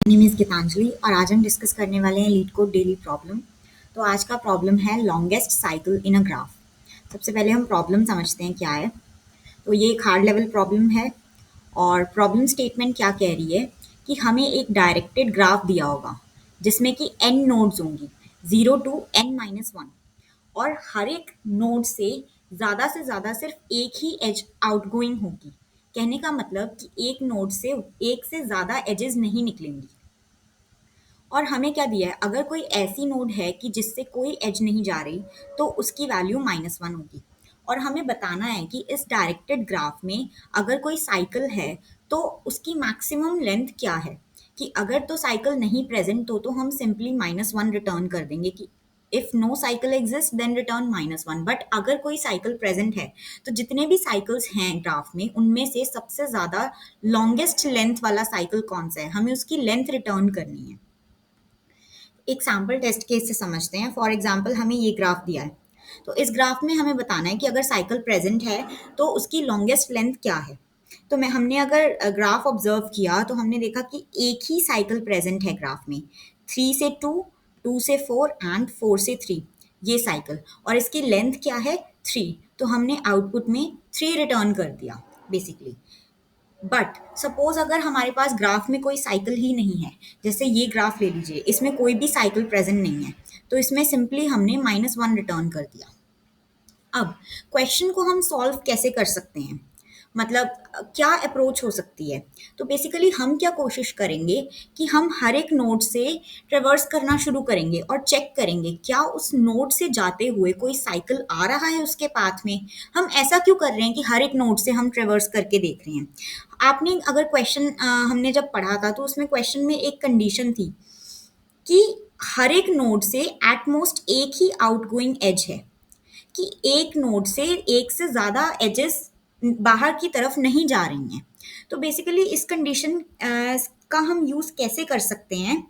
Name is Geetanjali और आज हम डिस्कस करने वाले हैं लीड कोड डेली प्रॉब्लम। तो आज का प्रॉब्लम है longest cycle in a graph. सबसे पहले हम प्रॉब्लम समझते हैं क्या है। तो ये एक हार्ड लेवल प्रॉब्लम है और प्रॉब्लम स्टेटमेंट क्या कह रही है कि हमें एक डायरेक्टेड ग्राफ दिया होगा जिसमें कि n नोड्स होंगी 0 टू n-1 और हर एक नोड से ज़्यादा सिर्फ एक ही एज आउटगोइंग होगी। कहने का मतलब कि एक नोड से एक से ज़्यादा एजेस नहीं निकलेंगी। और हमें क्या दिया है, अगर कोई ऐसी नोड है कि जिससे कोई एज नहीं जा रही तो उसकी वैल्यू -1 होगी। और हमें बताना है कि इस डायरेक्टेड ग्राफ में अगर कोई साइकिल है तो उसकी मैक्सिमम लेंथ क्या है। कि अगर तो साइकिल नहीं प्रेजेंट तो हम सिंपली -1 रिटर्न कर देंगे कि if no cycle exist then return -1। But अगर कोई साइकिल प्रेजेंट है तो जितने भी साइकिल्स हैं ग्राफ में उनमें से सबसे ज़्यादा लॉन्गेस्ट लेंथ वाला साइकिल कौन सा है, हमें उसकी लेंथ रिटर्न करनी है। एक सैम्पल टेस्ट केस से समझते हैं। फॉर एग्जाम्पल हमें ये ग्राफ दिया है, तो इस ग्राफ में हमें बताना है कि अगर साइकिल प्रेजेंट है तो उसकी लॉन्गेस्ट लेंथ क्या है। तो हमने अगर ग्राफ ऑब्जर्व किया तो हमने देखा कि एक ही साइकिल प्रेजेंट है ग्राफ में, 3 से 2, 2 से 4 एंड 4 से 3, ये साइकिल। और इसकी लेंथ क्या है, 3। तो हमने आउटपुट में 3 रिटर्न कर दिया बेसिकली। बट सपोज अगर हमारे पास ग्राफ में कोई साइकिल ही नहीं है, जैसे ये ग्राफ ले लीजिए, इसमें कोई भी साइकिल प्रेजेंट नहीं है, तो इसमें सिंपली हमने -1 रिटर्न कर दिया। अब क्वेश्चन को हम सॉल्व कैसे कर सकते हैं, मतलब क्या अप्रोच हो सकती है। तो बेसिकली हम क्या कोशिश करेंगे कि हम हर एक नोड से ट्रेवर्स करना शुरू करेंगे और चेक करेंगे क्या उस नोड से जाते हुए कोई साइकिल आ रहा है उसके पाथ में। हम ऐसा क्यों कर रहे हैं कि हर एक नोड से हम ट्रेवर्स करके देख रहे हैं। आपने अगर क्वेश्चन हमने जब पढ़ा था तो उसमें क्वेश्चन में एक कंडीशन थी कि हर एक नोड से एटमोस्ट एक ही आउटगोइंग एज है, कि एक नोड से एक से ज़्यादा एजेस बाहर की तरफ नहीं जा रही हैं। तो बेसिकली इस कंडीशन का हम यूज़ कैसे कर सकते हैं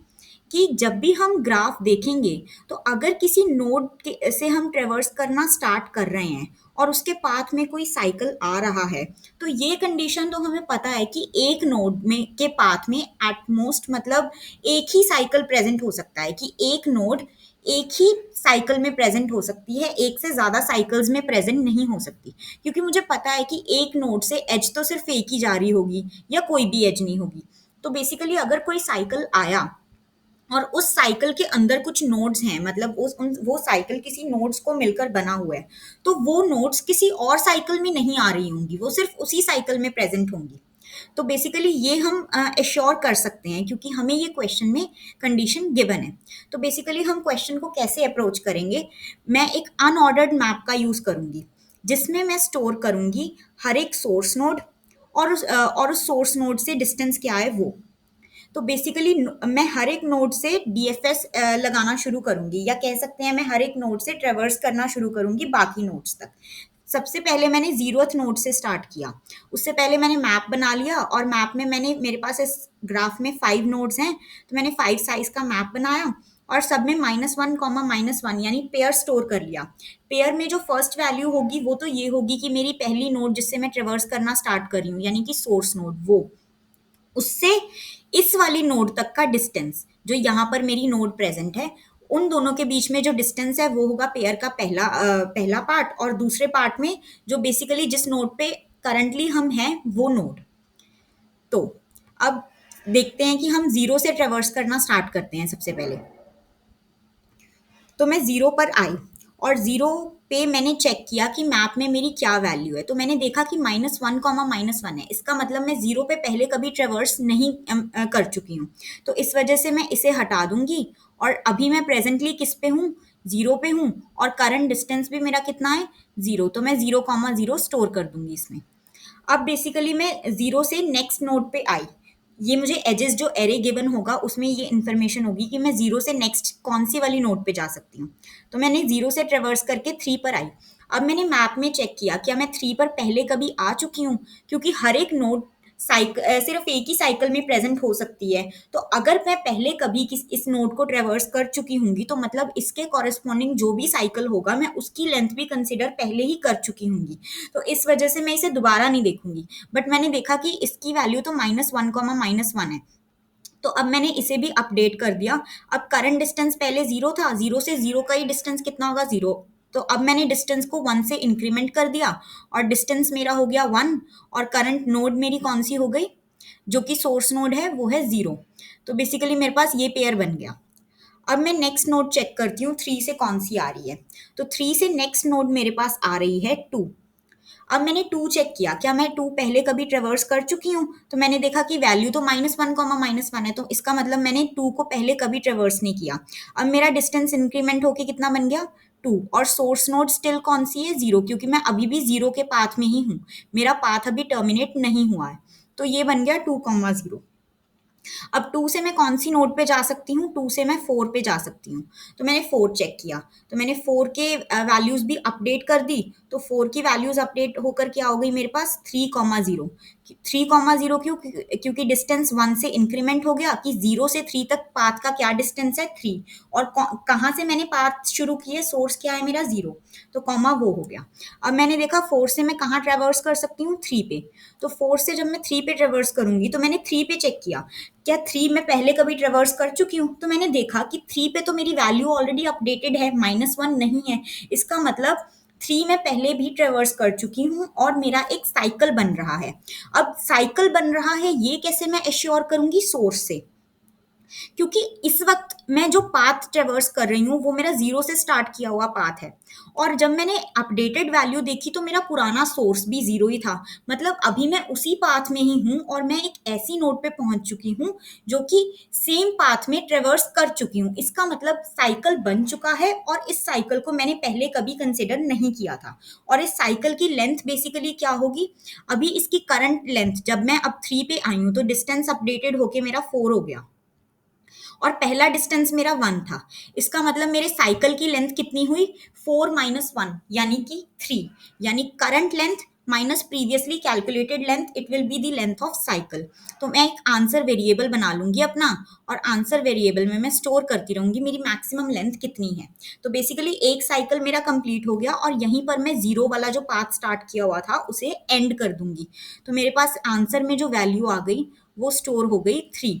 कि जब भी हम ग्राफ देखेंगे तो अगर किसी नोड से हम ट्रेवर्स करना स्टार्ट कर रहे हैं और उसके पाथ में कोई साइकिल आ रहा है, तो ये कंडीशन तो हमें पता है कि एक नोड में के पाथ में एटमोस्ट मतलब एक ही साइकिल प्रेजेंट हो सकता है, कि एक नोड एक ही साइकिल में प्रेजेंट हो सकती है, एक से ज़्यादा साइकिल्स में प्रेजेंट नहीं हो सकती। क्योंकि मुझे पता है कि एक नोड से एज तो सिर्फ एक ही जा रही होगी या कोई भी एज नहीं होगी। तो बेसिकली अगर कोई साइकिल आया और उस साइकिल के अंदर कुछ नोड्स हैं, मतलब वो साइकिल किसी नोड्स को मिलकर बना हुआ है, तो वो नोड्स किसी और साइकिल में नहीं आ रही होंगी, वो सिर्फ उसी साइकिल में प्रेजेंट होंगी। तो बेसिकली ये हम एश्योर कर सकते हैं क्योंकि हमें ये क्वेश्चन में कंडीशन गिवन है। तो बेसिकली हम क्वेश्चन को कैसे अप्रोच करेंगे, मैं एक अनऑर्डर्ड मैप का यूज़ करूंगी जिसमें मैं स्टोर करूंगी हर एक सोर्स नोड और उस सोर्स नोड से डिस्टेंस क्या है वो। तो बेसिकली मैं हर एक नोड से डीएफएस लगाना शुरू करूंगी, या कह सकते हैं मैं हर एक नोड से ट्रेवर्स करना शुरू करूंगी बाकी नोड्स तक। सबसे पहले मैंने 0th नोड से स्टार्ट किया, उससे पहले मैंने मैप बना लिया और मैप में मेरे पास इस ग्राफ में 5 नोड्स हैं, तो मैंने 5 साइज का मैप बनाया और सब में -1, यानी पेयर स्टोर कर लिया। पेयर में जो फर्स्ट वैल्यू होगी वो तो ये होगी कि मेरी पहली नोड जिससे मैं ट्रेवर्स करना स्टार्ट कर रही हूँ, यानी कि सोर्स नोड, वो उससे इस वाली नोड तक का डिस्टेंस जो यहाँ पर मेरी नोड प्रेजेंट है, उन दोनों के बीच में जो डिस्टेंस है वो होगा पेयर का पहला पार्ट, और दूसरे पार्ट में जो बेसिकली जिस नोड पे करंटली हम हैं वो नोड। तो अब देखते हैं कि हम 0 से ट्रेवर्स करना स्टार्ट करते हैं। सबसे पहले तो मैं 0 पर आई और 0 पे मैंने चेक किया कि मैप में मेरी क्या वैल्यू है, तो मैंने देखा कि -1, है। इसका मतलब मैं 0 पे पहले कभी ट्रेवर्स नहीं कर चुकी हूँ, तो इस वजह से मैं इसे हटा दूंगी। और अभी मैं प्रेजेंटली किस पे हूँ, 0 पे हूँ, और करंट डिस्टेंस भी मेरा कितना है, 0, तो मैं 0, 0 स्टोर कर दूंगी इसमें। अब बेसिकली मैं 0 से नेक्स्ट नोड पे आई, ये मुझे एजेस जो एरे गिवन होगा उसमें ये इन्फॉर्मेशन होगी कि मैं 0 से नेक्स्ट कौन सी वाली नोड पे जा सकती हूँ। तो मैंने 0 से ट्रेवर्स करके 3 पर आई। अब मैंने मैप में चेक किया क्या मैं 3 पर पहले कभी आ चुकी हूँ, क्योंकि हर एक नोड सिर्फ एक ही साइकिल में प्रेजेंट हो सकती है। तो अगर मैं पहले कभी इस नोड को ट्रेवर्स कर चुकी होंगी तो मतलब इसके कॉरेस्पॉन्डिंग जो भी साइकिल होगा मैं उसकी लेंथ भी कंसिडर पहले ही कर चुकी होंगी, तो इस वजह से मैं इसे दोबारा नहीं देखूंगी। बट मैंने देखा कि इसकी वैल्यू तो -1, -1 है, तो अब मैंने इसे भी अपडेट कर दिया। अब करंट डिस्टेंस पहले 0 था, 0 से 0 का ही डिस्टेंस कितना होगा, 0। तो अब मैंने डिस्टेंस को 1 से इंक्रीमेंट कर दिया और डिस्टेंस मेरा हो गया 1, और करंट नोड मेरी कौन सी हो गई, जो कि सोर्स नोड है, वो है 0। तो बेसिकली मेरे पास ये पेयर बन गया। अब मैं नेक्स्ट नोड चेक करती हूँ 3 से कौन सी आ रही है। तो 3 से नेक्स्ट नोड मेरे पास आ रही है 2। अब मैंने 2 चेक किया, क्या मैं 2 पहले कभी ट्रेवर्स कर चुकी हूँ? तो मैंने देखा कि वैल्यू तो -1, -1 है, तो इसका मतलब मैंने 2 को पहले कभी ट्रेवर्स नहीं किया। अब मेरा डिस्टेंस इंक्रीमेंट होके कितना बन गया, 2, और सोर्स नोड स्टिल कौन सी है, 0, क्योंकि मैं अभी भी 0 के पाथ में ही हूँ, मेरा पाथ अभी टर्मिनेट नहीं हुआ है। तो ये बन गया 2, 0। अब 2 से मैं कौन सी नोड पे जा सकती हूँ, 2 से मैं 4 पे जा सकती हूँ। तो मैंने 4 चेक किया, तो मैंने 4 के वैल्यूज भी अपडेट कर दी। तो 4 की वैल्यूज अपडेट होकर क्या हो गई मेरे पास, 3, 0। 3, 0 क्यों, क्योंकि डिस्टेंस 1 से इंक्रीमेंट हो गया, कि 0 से 3 तक पाथ का क्या डिस्टेंस है, 3, और कहाँ से मैंने पाथ शुरू किए, सोर्स क्या है मेरा, 0। तो कॉमा वो हो गया। अब मैंने देखा 4 से मैं कहाँ ट्रेवर्स कर सकती हूँ, 3 पे। तो 4 से जब मैं 3 पे ट्रेवर्स करूंगी, तो मैंने 3 पे चेक किया, क्या 3 मैं पहले कभी ट्रेवर्स कर चुकी हूँ? तो मैंने देखा कि 3 पे तो मेरी वैल्यू ऑलरेडी अपडेटेड है, -1 नहीं है। इसका मतलब 3 मैं पहले भी ट्रेवर्स कर चुकी हूँ और मेरा एक साइकिल बन रहा है। अब साइकिल बन रहा है, ये कैसे मैं एश्योर करूंगी, सोर्स से। क्योंकि इस वक्त मैं जो पाथ ट्रेवर्स कर रही हूँ वो मेरा 0 से स्टार्ट किया हुआ पाथ है, और जब मैंने अपडेटेड वैल्यू देखी तो मेरा पुराना सोर्स भी 0 ही था। मतलब अभी मैं उसी पाथ में ही हूँ और मैं एक ऐसी नोड पे पहुंच चुकी हूँ जो कि सेम पाथ में ट्रेवर्स कर चुकी हूँ। इसका मतलब साइकिल बन चुका है, और इस साइकिल को मैंने पहले कभी कंसिडर नहीं किया था। और इस साइकिल की लेंथ बेसिकली क्या होगी, अभी इसकी करंट लेंथ, जब मैं अब 3 पे आई हूँ तो डिस्टेंस अपडेटेड होके मेरा 4 हो गया, और पहला डिस्टेंस मेरा 1 था। इसका मतलब मेरे साइकिल की लेंथ कितनी हुई, 4 - 1, यानी कि 3। यानी current length minus previously calculated length, it will be the length of cycle. तो मैं एक आंसर वेरिएबल बना लूंगी अपना, और आंसर वेरिएबल में मैं स्टोर करती रहूंगी मेरी मैक्सिमम लेंथ कितनी है। तो बेसिकली एक साइकिल मेरा कंप्लीट हो गया, और यहीं पर मैं 0 वाला जो पाथ स्टार्ट किया हुआ था उसे एंड कर दूंगी। तो मेरे पास आंसर में जो वैल्यू आ गई वो स्टोर हो गई 3।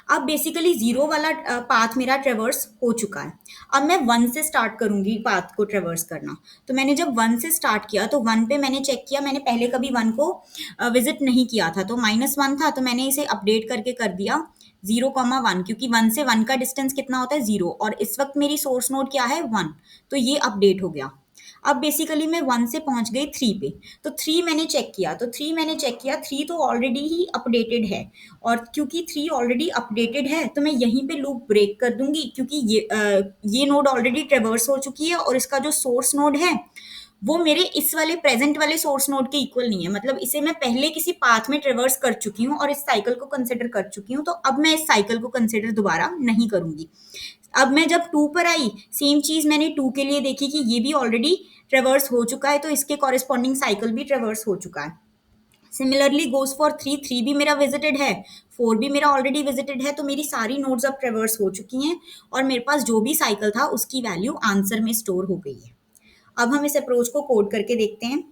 अब बेसिकली 0 वाला पाथ मेरा ट्रेवर्स हो चुका है। अब मैं 1 से स्टार्ट करूंगी पाथ को ट्रेवर्स करना। तो मैंने जब 1 से स्टार्ट किया तो 1 पे मैंने चेक किया, मैंने पहले कभी 1 को विजिट नहीं किया था, तो -1 था, तो मैंने इसे अपडेट करके कर दिया 0, 1, क्योंकि 1 से 1 का डिस्टेंस कितना होता है, 0, और इस वक्त मेरी सोर्स नोड क्या है, 1। तो ये अपडेट हो गया। अब बेसिकली मैं 1 से पहुंच गई 3 पे। तो 3 मैंने चेक किया, 3 तो ऑलरेडी ही अपडेटेड है, और क्योंकि 3 ऑलरेडी अपडेटेड है तो मैं यहीं पे लूप ब्रेक कर दूंगी, क्योंकि ये नोड ऑलरेडी ट्रेवर्स हो चुकी है, और इसका जो सोर्स नोड है वो मेरे इस वाले प्रेजेंट वाले सोर्स नोड के इक्वल नहीं है। मतलब इसे मैं पहले किसी पाथ में ट्रेवर्स कर चुकी हूँ और इस साइकिल को कंसिडर कर चुकी हूँ, तो अब मैं इस साइकिल को कंसिडर दोबारा नहीं करूंगी। अब मैं जब 2 पर आई, सेम चीज मैंने 2 के लिए देखी कि ये भी ऑलरेडी ट्रेवर्स हो चुका है, तो इसके कॉरेस्पॉन्डिंग साइकिल भी ट्रेवर्स हो चुका है। सिमिलरली गोज फॉर 3, 3 भी मेरा विजिटेड है, 4 भी मेरा ऑलरेडी विजिटेड है, तो मेरी सारी नोड्स अब ट्रेवर्स हो चुकी हैं, और मेरे पास जो भी साइकिल था उसकी वैल्यू आंसर में स्टोर हो गई है। अब हम इस अप्रोच को कोड करके देखते हैं।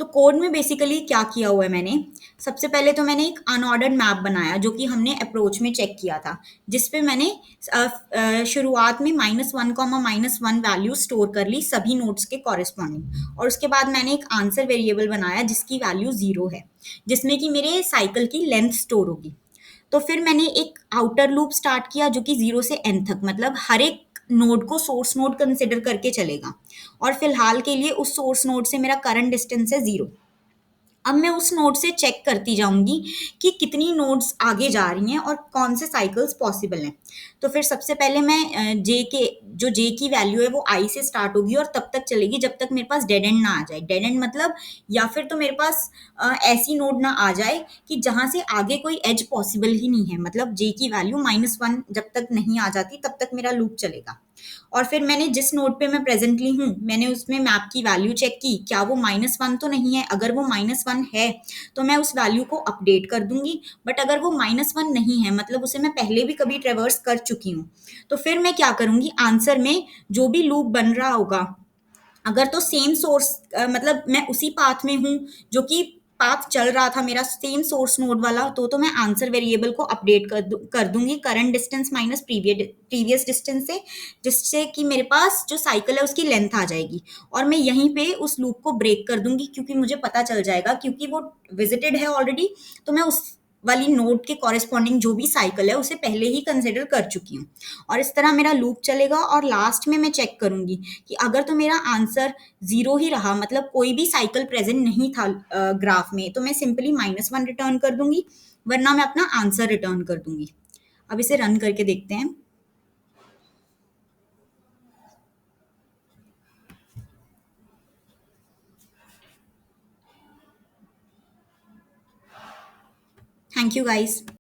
तो कोड में बेसिकली क्या किया हुआ है मैंने, सबसे पहले तो मैंने एक अनऑर्डर्ड मैप बनाया जो कि हमने अप्रोच में चेक किया था, जिसपे मैंने शुरुआत में -1, वैल्यू स्टोर कर ली सभी नोड्स के कॉरेस्पॉन्डिंग, और उसके बाद मैंने एक आंसर वेरिएबल बनाया जिसकी वैल्यू 0 है, जिसमें कि मेरे साइकिल की लेंथ स्टोर होगी। तो फिर मैंने एक आउटर लूप स्टार्ट किया जो कि 0 से n तक, मतलब हर एक नोड को सोर्स नोड कंसिडर करके चलेगा, और फिलहाल के लिए उस सोर्स नोड से मेरा करंट डिस्टेंस है 0। अब मैं उस नोड से चेक करती जाऊंगी कि कितनी नोड्स आगे जा रही हैं और कौन से साइकिल्स पॉसिबल हैं। तो फिर सबसे पहले मैं जे की वैल्यू है वो आई से स्टार्ट होगी और तब तक चलेगी जब तक मेरे पास डेड एंड ना आ जाए। डेड एंड मतलब या फिर तो मेरे पास ऐसी नोड ना आ जाए कि जहां से आगे कोई एज पॉसिबल ही नहीं है, मतलब जे की वैल्यू -1 जब तक नहीं आ जाती तब तक मेरा लूप चलेगा। और फिर मैंने जिस नोड पे मैं प्रेजेंटली हूँ मैंने उसमें मैप की वैल्यू चेक की, क्या वो -1 तो नहीं है। अगर वो -1 है तो मैं उस वैल्यू को अपडेट कर दूंगी, बट अगर वो -1 नहीं है मतलब उसे मैं पहले भी कभी ट्रेवर्स कर चुकी हूँ, तो फिर मैं क्या करूंगी, आंसर में जो भी लूप बन रहा होगा, अगर तो सेम सोर्स मतलब मैं उसी पाथ में हूँ जो कि पाथ चल रहा था मेरा सेम सोर्स नोड वाला, तो मैं आंसर वेरिएबल को अपडेट कर दूंगी current distance minus previous distance से, जिससे कि मेरे पास जो साइकिल है उसकी लेंथ आ जाएगी। और मैं यहीं पे उस लूप को ब्रेक कर दूंगी, क्योंकि मुझे पता चल जाएगा, क्योंकि वो विजिटेड है ऑलरेडी, तो मैं उस वाली नोड के कॉरेस्पॉन्डिंग जो भी साइकिल है उसे पहले ही कंसिडर कर चुकी हूँ। और इस तरह मेरा लूप चलेगा, और लास्ट में मैं चेक करूंगी कि अगर तो मेरा आंसर जीरो ही रहा, मतलब कोई भी साइकिल प्रेजेंट नहीं था ग्राफ में, तो मैं सिंपली -1 रिटर्न कर दूंगी, वरना मैं अपना आंसर रिटर्न कर दूंगी। अब इसे रन करके देखते हैं। Thank you guys.